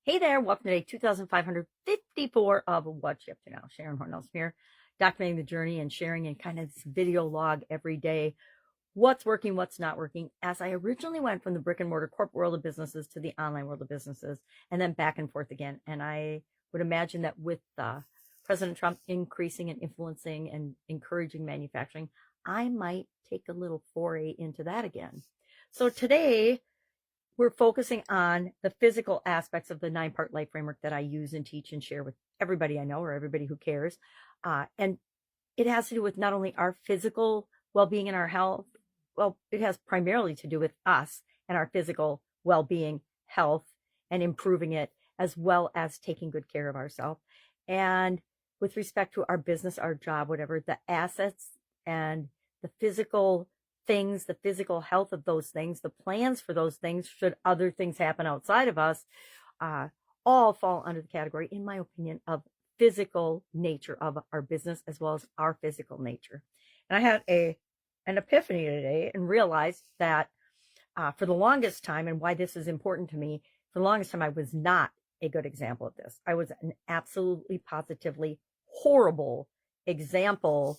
Hey there, welcome to day 2554 of What's You Up To Now. Sharon Horne-Ellstrom here, documenting the journey and sharing in kind of this video log every day. What's working, what's not working, as I originally went from the brick and mortar corporate world of businesses to the online world of businesses, and then back and forth again. And I would imagine that with President Trump increasing and influencing and encouraging manufacturing, I might take a little foray into that again. So today, we're focusing on the physical aspects of the 9-part life framework that I use and teach and share with everybody I know or everybody who cares. And it has to do with not only our physical well-being and our health. Well, it has primarily to do with us and our physical well-being, health, and improving it, as well as taking good care of ourselves. And with respect to our business, our job, whatever, the assets and the physical things, the physical health of those things, the plans for those things, should other things happen outside of us, all fall under the category, in my opinion, of physical nature of our business as well as our physical nature. And I had an epiphany today and realized that for the longest time, and why this is important to me, for the longest time, I was not a good example of this. I was an absolutely, positively horrible example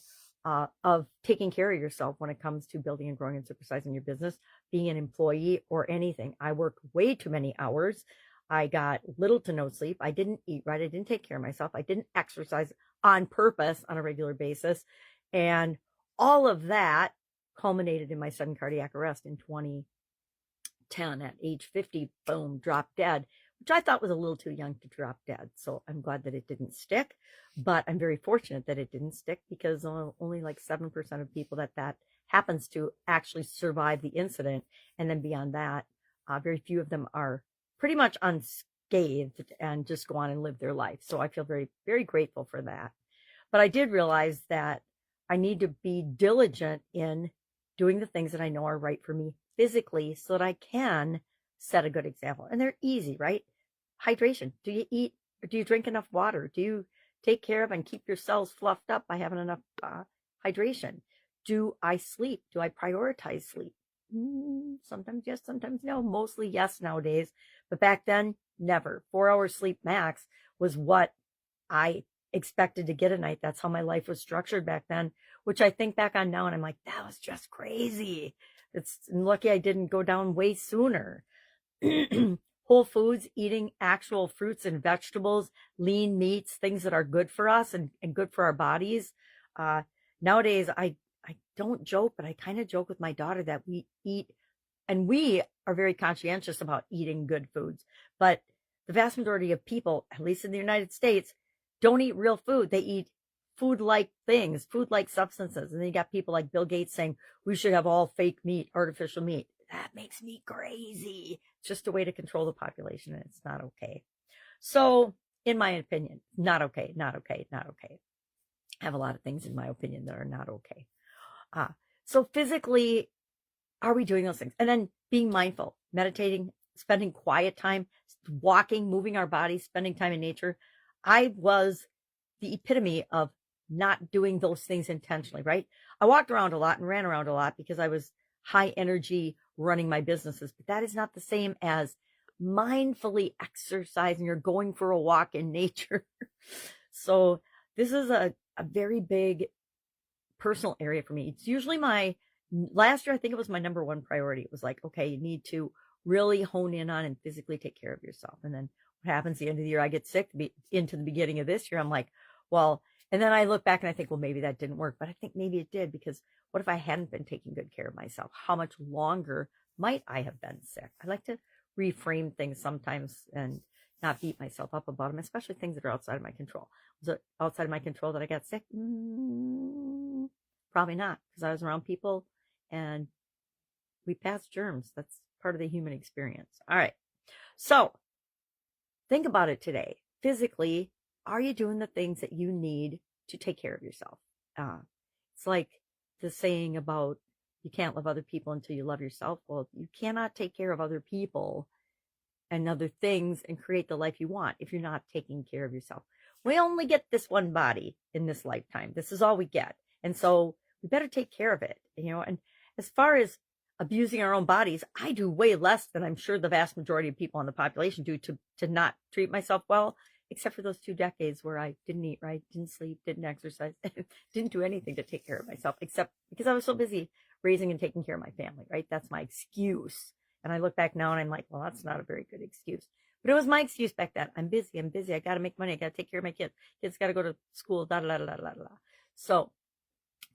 of taking care of yourself when it comes to building and growing and supersizing your business, being an employee or anything. I worked way too many hours. I got little to no sleep. I didn't eat right. I didn't take care of myself. I didn't exercise on purpose on a regular basis. And all of that culminated in my sudden cardiac arrest in 2010 at age 50. Boom, dropped dead, which I thought was a little too young to drop dead. So I'm glad that it didn't stick, but I'm very fortunate that it didn't stick, because only like 7% of people that happens to actually survive the incident. And then beyond that, very few of them are pretty much unscathed and just go on and live their life. So I feel very, very grateful for that. But I did realize that I need to be diligent in doing the things that I know are right for me physically, so that I can set a good example. And they're easy, right? Hydration. Do you eat? Do you drink enough water? Do you take care of and keep your cells fluffed up by having enough hydration? Do I sleep? Do I prioritize sleep? Sometimes yes, sometimes no. Mostly yes nowadays. But back then, never. 4 hours sleep max was what I expected to get a night. That's how my life was structured back then, which I think back on now and I'm like, that was just crazy. It's lucky I didn't go down way sooner. Whole foods, eating actual fruits and vegetables, lean meats, things that are good for us and good for our bodies. Nowadays, I don't joke, but I kind of joke with my daughter that we eat, and we are very conscientious about eating good foods. But the vast majority of people, at least in the United States, don't eat real food. They eat food-like things, food-like substances. And then you got people like Bill Gates saying we should have all fake meat, artificial meat. That makes me crazy. It's just a way to control the population, and it's not okay. So, in my opinion, not okay, not okay, not okay. I have a lot of things in my opinion that are not okay. So physically, are we doing those things? And then being mindful, meditating, spending quiet time, walking, moving our bodies, spending time in nature. I was the epitome of not doing those things intentionally, right? I walked around a lot and ran around a lot because I was high energy running my businesses, but that is not the same as mindfully exercising or going for a walk in nature. So this is a very big personal area for me. It's usually last year, I think it was my number one priority. It was like, okay, you need to really hone in on and physically take care of yourself. And then what happens at the end of the year, I get sick. Into the beginning of this year, I'm like, well, and then I look back and I think, well, maybe that didn't work, but I think maybe it did, because what if I hadn't been taking good care of myself? How much longer might I have been sick? I like to reframe things sometimes and not beat myself up about them, especially things that are outside of my control. Was it outside of my control that I got sick? Probably not, because I was around people and we passed germs. That's part of the human experience. All right. So think about it today. Physically, are you doing the things that you need to take care of yourself? It's like the saying about you can't love other people until you love yourself. Well, you cannot take care of other people and other things and create the life you want if you're not taking care of yourself. We only get this one body in this lifetime. This is all we get. And so we better take care of it, And as far as abusing our own bodies. I do way less than I'm sure the vast majority of people in the population do to not treat myself well, except for those 2 decades where I didn't eat right, didn't sleep, didn't exercise, didn't do anything to take care of myself, except because I was so busy raising and taking care of my family, right? That's my excuse. And I look back now and I'm like, well, that's not a very good excuse. But it was my excuse back then. I'm busy. I'm busy. I got to make money. I got to take care of my kids. Kids got to go to school. Da da da da da da. So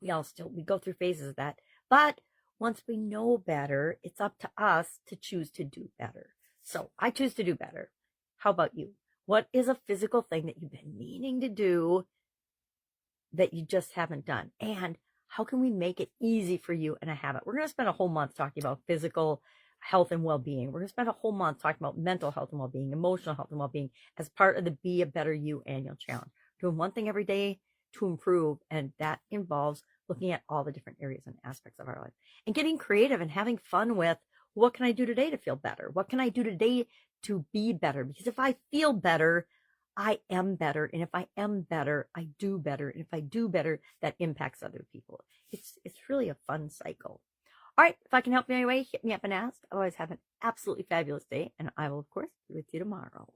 we go through phases of that. But once we know better, it's up to us to choose to do better. So I choose to do better. How about you? What is a physical thing that you've been meaning to do that you just haven't done? And how can we make it easy for you and a habit? We're going to spend a whole month talking about physical health and well-being. We're going to spend a whole month talking about mental health and well-being, emotional health and well-being as part of the Be a Better You annual challenge. Doing one thing every day to improve, and that involves looking at all the different areas and aspects of our life and getting creative and having fun with what can I do today to feel better? What can I do today to be better? Because if I feel better, I am better. And if I am better, I do better. And if I do better, that impacts other people. It's really a fun cycle. All right, if I can help you in any way, hit me up and ask. Otherwise, have an absolutely fabulous day, and I will, of course, be with you tomorrow.